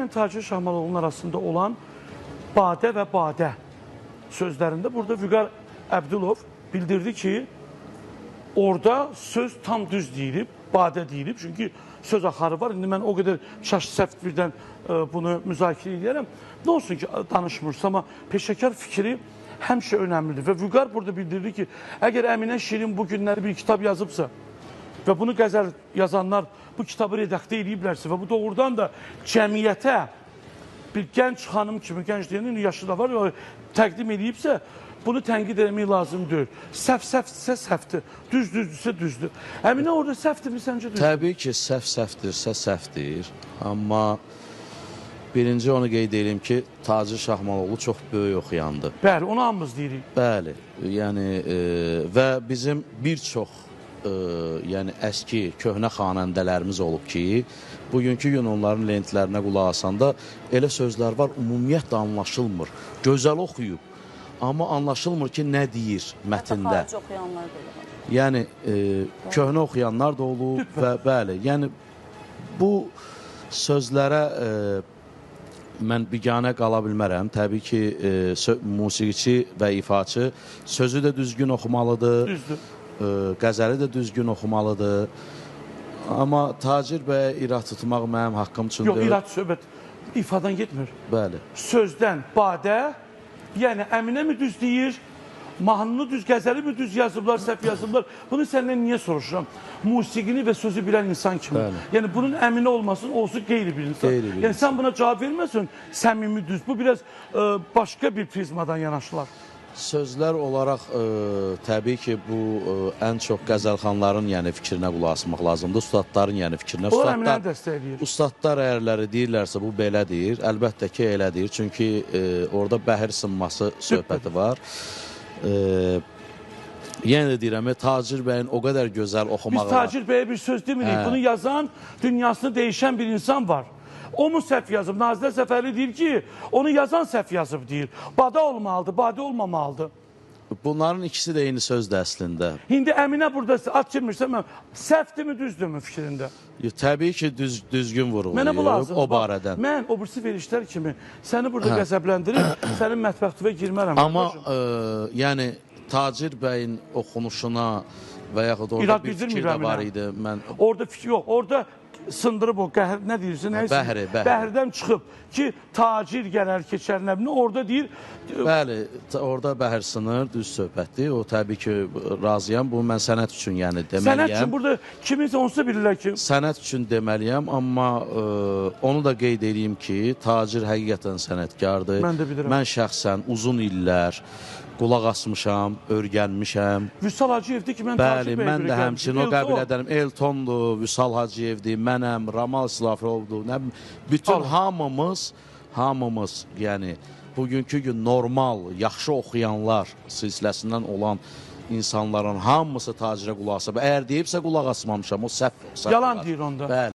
ilə Tacir Şahmalovun arasında olan badə və badə sözlərində burada Vüqar Əbdülov bildirdi ki, orada söz tam düz deyilib, badə deyilib. Çünki söz axarı var. İndi mən o qədər səhv birdən bunu müzakirə edərəm. Nə olsun ki, danışmırsa, amma peşəkar fikri həmişə önəmlidir. Və Vüqar burada bildirdi ki, əgər Əminə Şirin bu günləri bir kitab yazıbsa və bunu qəzəl yazanlar bu kitabı redaktə ediblərsə və bu doğrudan da cəmiyyətə bir gənc xanım kimi, gənc deyənin yaşı da var, təqdim edibsə, bunu tənqid etmək lazımdır. Səhv-səhvdirsə səhvdir, düz-düzdürsə düzdür. Əminə orada səhvdirmi səncə düzdür? Təbii ki, səhvdirsə səhvdir. Amma birinci onu qeyd edelim ki, Tacir Şahmaloğlu çox böyük oxuyandır. Bəli, onu hamımız deyirik. Bəli, yəni və bizim bir çox yəni əski, köhnə xanəndələrimiz olub ki, bugünkü gün onların lentlərinə qulaq asanda elə sözlər var, ümumiyyətlə anlaşılmır. Gözəl oxuyub, amma anlaşılmır ki, nə deyir mətndə. Xarici oxuyanlar da olur. Yəni, köhnə oxuyanlar da olub və bəli, yəni bu sözlərə mən biganə qala bilmərəm. Təbii ki, musiqiçi və ifaçı sözü də düzgün oxumalıdır. Düzdür. Qəzəli də düzgün oxumalıdır. Amma Tacir bəyə irad tutmaq mənim haqqım üçündür. Yox, irad söhbət ifadan getmir. Bəli. Sözdən badə, yəni Əminə mi düz deyir, mahnını düz, qəzəli mi düz yazıblar, səhv yazıblar? Bunu səndən niyə soruşuram? Musiqini və sözü bilən insan kimi. Bəli. Yəni bunun əminə olmasın, olsun qeyri bir insan. Qeyri bir yəni sən buna cavab verməsin, səmimi düz. Bu biraz başqa bir prizmadan yanaşılar. Sözlər olaraq təbii ki, bu ən çox qəzəlxanların yəni fikrinə qulaq asmaq lazımdır. Ustadların yəni fikrinə. Onlar Əminəni dəstəkləyir. Ustadlar əyərləri deyirlərsə bu belədir. Əlbəttə ki, elədir. Çünki orada bəhir sınması söhbəti var. Yenə də deyirəm, Tacir bəyin o qədər gözəl oxumağı var. Biz Tacir bəyə bir söz demirik. Bunu yazan, dünyasını dəyişən bir insan var. O mu səhv yazıb? Nazilə Səfərli deyir ki, onu yazan səhv yazıb deyir. Badə olmalıdır, badə olmamalıdır. Bunların ikisi də eyni sözdür əslində. İndi Əminə burada at çirmirsə, səhvdirmi, düzdürmü fikrində? Təbii ki, düzgün vurğulayıb o barədən. Mən o birisi verişlər kimi səni burada qəzəbləndirib, sənin mətbəxtüvə girmərəm. Amma yəni Tacir bəyin oxunuşuna və yaxud orada bir fikir də var idi. Orada fikir yox, orada sındırıb o, nə deyirsin? Bəhirdən çıxıb ki, tacir gələr, keçər nəbini, orada deyir... Bəli, orada bəhir sınır, düz söhbətdir. O, təbii ki, razıyam. Bu, mən sənət üçün yəni deməliyəm. Sənət üçün burada kiminsə onsa bilirlər ki... Sənət üçün deməliyəm, amma onu da qeyd edeyim ki, tacir həqiqətən sənətkardır. Mən də bilirəm. Mən şəxsən uzun illər qulaq asmışam, örgənmişəm. Vüsal Hacıyevdir ki, mən Tacir bəyə mən də həmçinin o qəbil edərəm. Eltondur, Vüsal Hacıyevdir, mənəm, Ramal İslafirovdur. Bütün hamımız, yəni bugünkü gün normal, yaxşı oxuyanlar silsiləsindən olan insanların hamısı Tacirə qulaq asıb. Əgər deyibsə qulaq asmamışam, o səhv. Yalan deyir onda. Bəli.